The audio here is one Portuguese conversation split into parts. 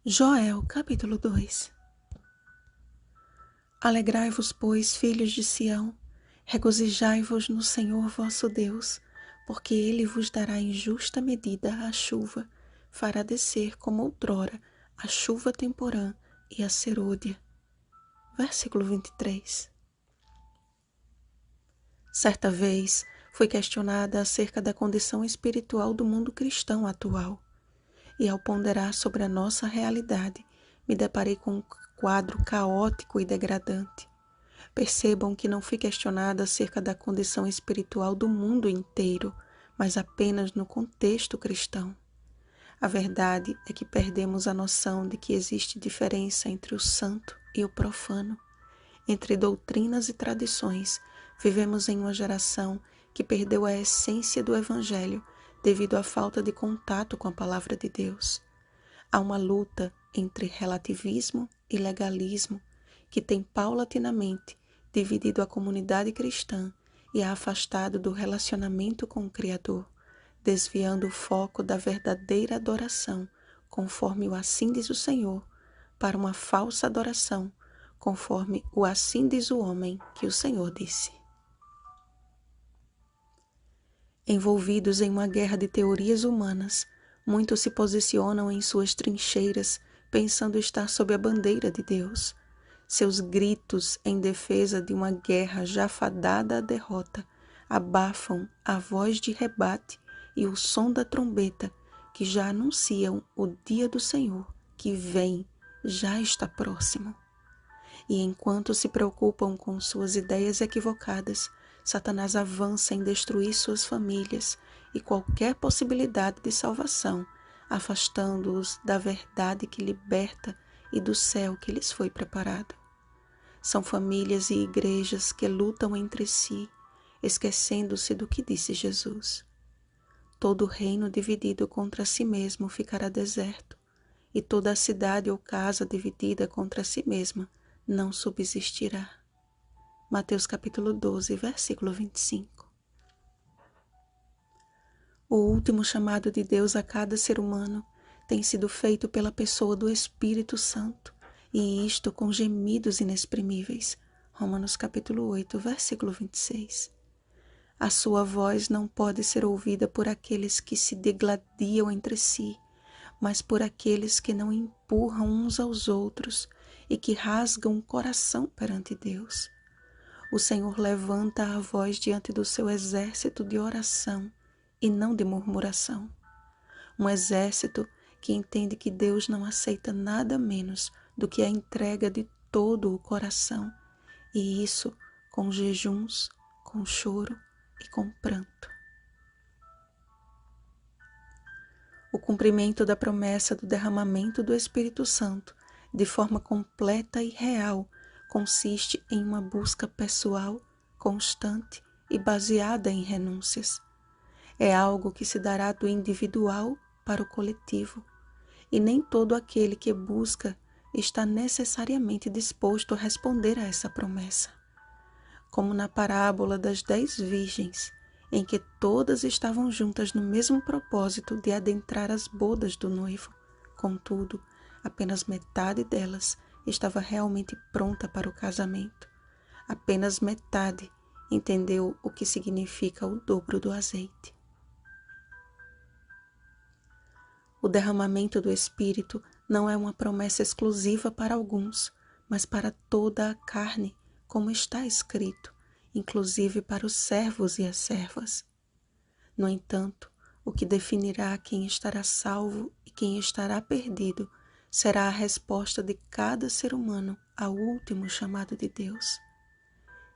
Joel, capítulo 2. Alegrai-vos, pois, filhos de Sião, regozijai-vos no Senhor vosso Deus, porque Ele vos dará em justa medida a chuva, fará descer como outrora a chuva temporã e a serôdia. Versículo 23. Certa vez fui questionada acerca da condição espiritual do mundo cristão atual. E ao ponderar sobre a nossa realidade, me deparei com um quadro caótico e degradante. Percebam que não fui questionada acerca da condição espiritual do mundo inteiro, mas apenas no contexto cristão. A verdade é que perdemos a noção de que existe diferença entre o santo e o profano. Entre doutrinas e tradições, vivemos em uma geração que perdeu a essência do Evangelho devido à falta de contato com a palavra de Deus. Há uma luta entre relativismo e legalismo que tem paulatinamente dividido a comunidade cristã e a afastado do relacionamento com o Criador, desviando o foco da verdadeira adoração, conforme o assim diz o Senhor, para uma falsa adoração, conforme o assim diz o homem que o Senhor disse. Envolvidos em uma guerra de teorias humanas, muitos se posicionam em suas trincheiras, pensando estar sob a bandeira de Deus. Seus gritos em defesa de uma guerra já fadada à derrota abafam a voz de rebate e o som da trombeta que já anunciam o dia do Senhor, que vem, já está próximo. E enquanto se preocupam com suas ideias equivocadas, Satanás avança em destruir suas famílias e qualquer possibilidade de salvação, afastando-os da verdade que liberta e do céu que lhes foi preparado. São famílias e igrejas que lutam entre si, esquecendo-se do que disse Jesus. Todo reino dividido contra si mesmo ficará deserto, e toda a cidade ou casa dividida contra si mesma não subsistirá. Mateus capítulo 12, versículo 25. O último chamado de Deus a cada ser humano tem sido feito pela pessoa do Espírito Santo, e isto com gemidos inexprimíveis. Romanos capítulo 8, versículo 26. A sua voz não pode ser ouvida por aqueles que se degladiam entre si, mas por aqueles que não empurram uns aos outros e que rasgam o coração perante Deus. O Senhor levanta a voz diante do seu exército de oração e não de murmuração. Um exército que entende que Deus não aceita nada menos do que a entrega de todo o coração, e isso com jejuns, com choro e com pranto. O cumprimento da promessa do derramamento do Espírito Santo de forma completa e real consiste em uma busca pessoal, constante e baseada em renúncias. É algo que se dará do individual para o coletivo, e nem todo aquele que busca está necessariamente disposto a responder a essa promessa. Como na parábola das 10 virgens, em que todas estavam juntas no mesmo propósito de adentrar as bodas do noivo. Contudo, apenas metade delas estava realmente pronta para o casamento. Apenas metade entendeu o que significa o dobro do azeite. O derramamento do Espírito não é uma promessa exclusiva para alguns, mas para toda a carne, como está escrito, inclusive para os servos e as servas. No entanto, o que definirá quem estará salvo e quem estará perdido será a resposta de cada ser humano ao último chamado de Deus.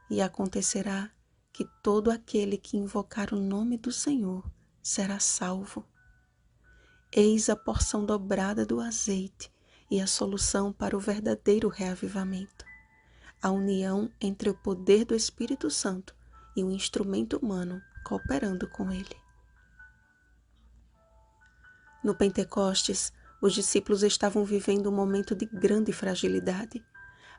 E acontecerá que todo aquele que invocar o nome do Senhor será salvo. Eis a porção dobrada do azeite e a solução para o verdadeiro reavivamento. A união entre o poder do Espírito Santo e o instrumento humano cooperando com ele. No Pentecostes, os discípulos estavam vivendo um momento de grande fragilidade.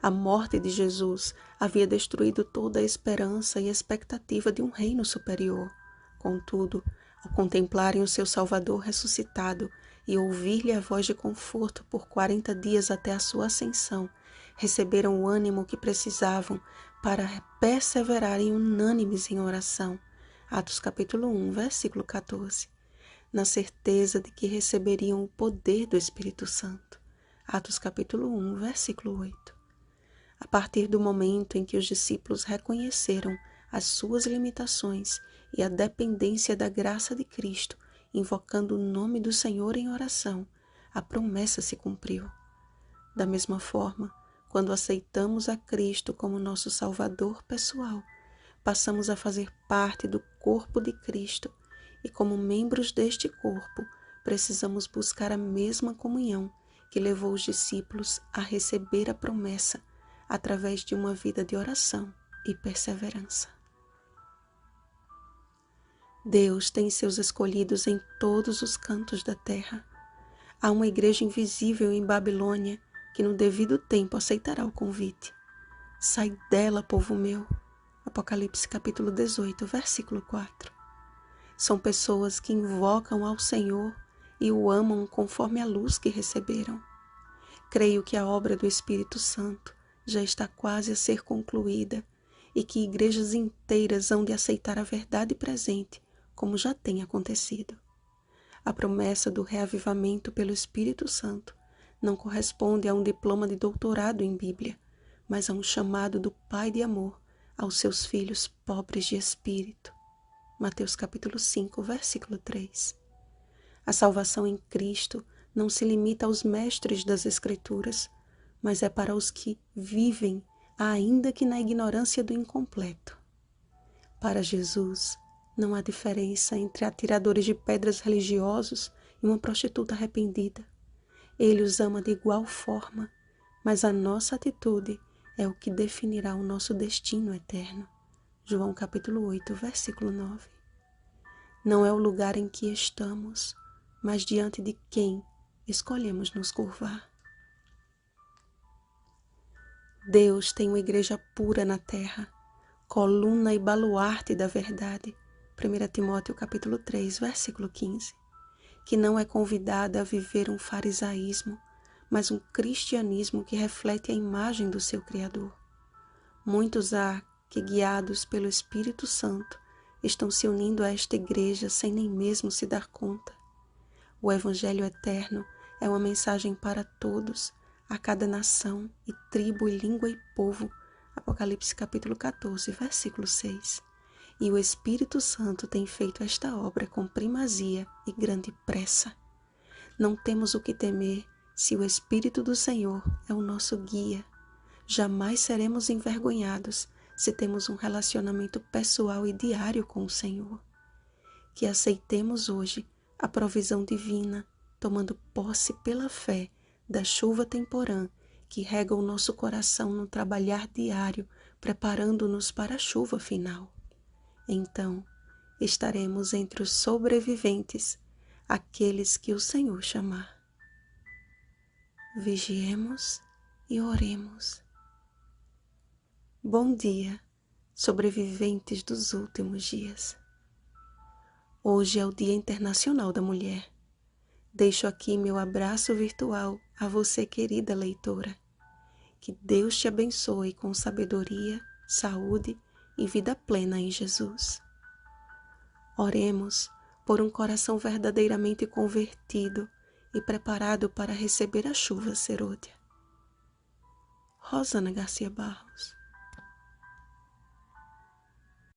A morte de Jesus havia destruído toda a esperança e expectativa de um reino superior. Contudo, ao contemplarem o seu Salvador ressuscitado e ouvir-lhe a voz de conforto por 40 dias até a sua ascensão, receberam o ânimo que precisavam para perseverarem unânimes em oração. Atos capítulo 1, versículo 14. Na certeza de que receberiam o poder do Espírito Santo. Atos capítulo 1, versículo 8. A partir do momento em que os discípulos reconheceram as suas limitações e a dependência da graça de Cristo, invocando o nome do Senhor em oração, a promessa se cumpriu. Da mesma forma, quando aceitamos a Cristo como nosso Salvador pessoal, passamos a fazer parte do corpo de Cristo e, como membros deste corpo, precisamos buscar a mesma comunhão que levou os discípulos a receber a promessa através de uma vida de oração e perseverança. Deus tem seus escolhidos em todos os cantos da terra. Há uma igreja invisível em Babilônia que no devido tempo aceitará o convite. Sai dela, povo meu. Apocalipse capítulo 18, versículo 4. São pessoas que invocam ao Senhor e o amam conforme a luz que receberam. Creio que a obra do Espírito Santo já está quase a ser concluída e que igrejas inteiras hão de aceitar a verdade presente, como já tem acontecido. A promessa do reavivamento pelo Espírito Santo não corresponde a um diploma de doutorado em Bíblia, mas a um chamado do Pai de amor aos seus filhos pobres de espírito. Mateus capítulo 5, versículo 3. A salvação em Cristo não se limita aos mestres das Escrituras, mas é para os que vivem, ainda que na ignorância do incompleto. Para Jesus, não há diferença entre atiradores de pedras religiosos e uma prostituta arrependida. Ele os ama de igual forma, mas a nossa atitude é o que definirá o nosso destino eterno. João capítulo 8, versículo 9. Não é o lugar em que estamos, mas diante de quem escolhemos nos curvar. Deus tem uma igreja pura na terra, coluna e baluarte da verdade. 1 Timóteo capítulo 3, versículo 15. Que não é convidada a viver um farisaísmo, mas um cristianismo que reflete a imagem do seu Criador. Muitos há que, guiados pelo Espírito Santo, estão se unindo a esta igreja sem nem mesmo se dar conta. O Evangelho eterno é uma mensagem para todos, a cada nação e tribo e língua e povo. Apocalipse capítulo 14, versículo 6. E o Espírito Santo tem feito esta obra com primazia e grande pressa. Não temos o que temer se o Espírito do Senhor é o nosso guia. Jamais seremos envergonhados se temos um relacionamento pessoal e diário com o Senhor. Que aceitemos hoje a provisão divina, tomando posse pela fé da chuva temporã que rega o nosso coração no trabalhar diário, preparando-nos para a chuva final. Então, estaremos entre os sobreviventes, aqueles que o Senhor chamar. Vigiemos e oremos. Bom dia, sobreviventes dos últimos dias. Hoje é o Dia Internacional da Mulher. Deixo aqui meu abraço virtual a você, querida leitora. Que Deus te abençoe com sabedoria, saúde e vida plena em Jesus. Oremos por um coração verdadeiramente convertido e preparado para receber a chuva serôdia. Rosana Garcia Barros.